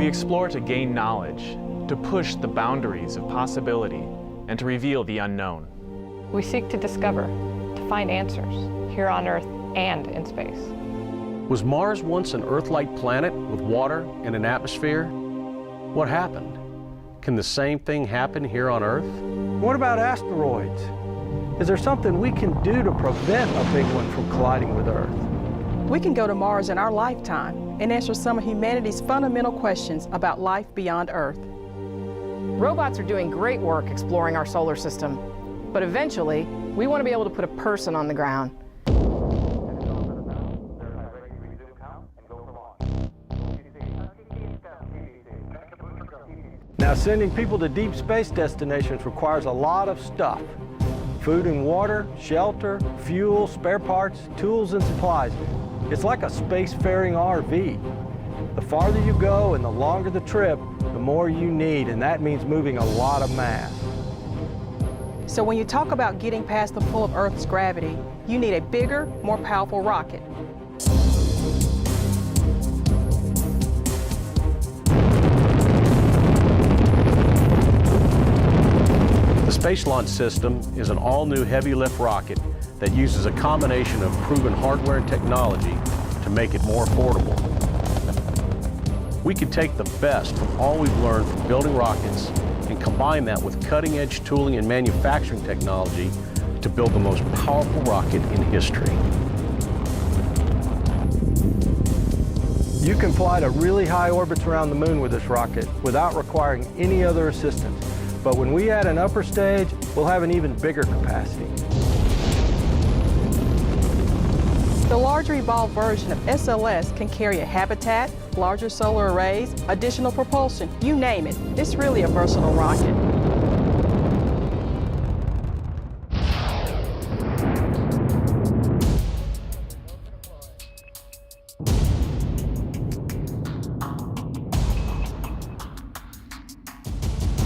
explore to gain knowledge, to push the boundaries of possibility, and to reveal the unknown. We seek to discover, to find answers, here on Earth and in space. Was Mars once an Earth-like planet with water and an atmosphere? What happened? Can the same thing happen here on Earth? What about asteroids? Is there something we can do to prevent a big one from colliding with Earth? We can go to Mars in our lifetime and answer some of humanity's fundamental questions about life beyond Earth. Robots are doing great work exploring our solar system, but eventually, we want to be able to put a person on the ground. Now, sending people to deep space destinations requires a lot of stuff. Food and water, shelter, fuel, spare parts, tools and supplies. It's like a spacefaring RV. The farther you go and the longer the trip, the more you need, and that means moving a lot of mass. So when you talk about getting past the pull of Earth's gravity, you need a bigger, more powerful rocket. The Space Launch System is an all-new heavy-lift rocket that uses a combination of proven hardware and technology to make it more affordable. We can take the best from all we've learned from building rockets and combine that with cutting-edge tooling and manufacturing technology to build the most powerful rocket in history. You can fly to really high orbits around the moon with this rocket without requiring any other assistance. But when we add an upper stage, we'll have an even bigger capacity. The larger evolved version of SLS can carry a habitat, larger solar arrays, additional propulsion, you name it. It's really a versatile rocket.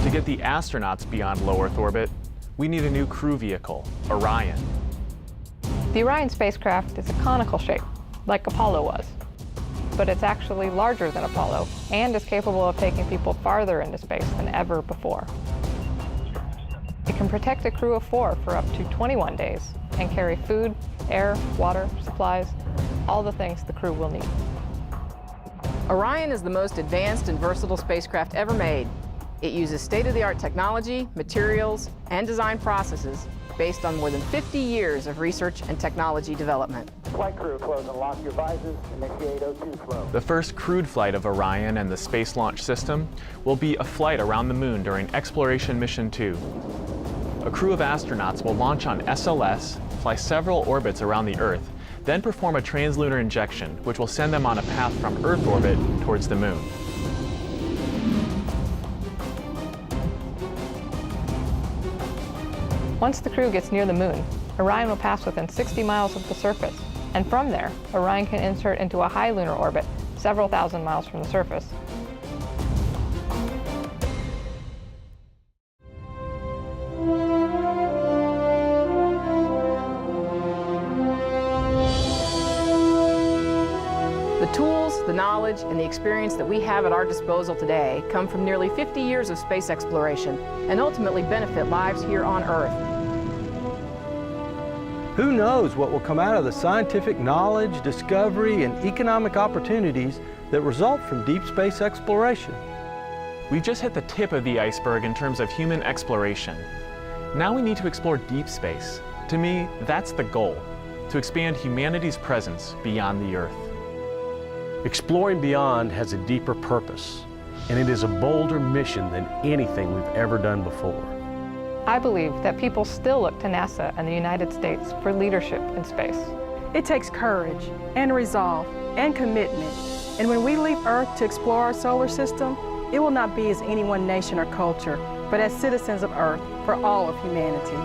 To get the astronauts beyond low Earth orbit, we need a new crew vehicle, Orion. The Orion spacecraft is a conical shape, like Apollo was. But it's actually larger than Apollo and is capable of taking people farther into space than ever before. It can protect a crew of 4 for up to 21 days and carry food, air, water, supplies, all the things the crew will need. Orion is the most advanced and versatile spacecraft ever made. It uses state-of-the-art technology, materials, and design processes based on more than 50 years of research and technology development. Flight crew, close and lock your visors. Initiate O2 flow. The first crewed flight of Orion and the Space Launch System will be a flight around the moon during Exploration Mission 2. A crew of astronauts will launch on SLS, fly several orbits around the Earth, then perform a translunar injection, which will send them on a path from Earth orbit towards the moon. Once the crew gets near the moon, Orion will pass within 60 miles of the surface, and from there, Orion can insert into a high lunar orbit several thousand miles from the surface. The tools, the knowledge, and the experience that we have at our disposal today come from nearly 50 years of space exploration and ultimately benefit lives here on Earth. Who knows what will come out of the scientific knowledge, discovery, and economic opportunities that result from deep space exploration? We've just hit the tip of the iceberg in terms of human exploration. Now we need to explore deep space. To me, that's the goal, to expand humanity's presence beyond the Earth. Exploring beyond has a deeper purpose, and it is a bolder mission than anything we've ever done before. I believe that people still look to NASA and the United States for leadership in space. It takes courage and resolve and commitment. And when we leave Earth to explore our solar system, it will not be as any one nation or culture, but as citizens of Earth for all of humanity.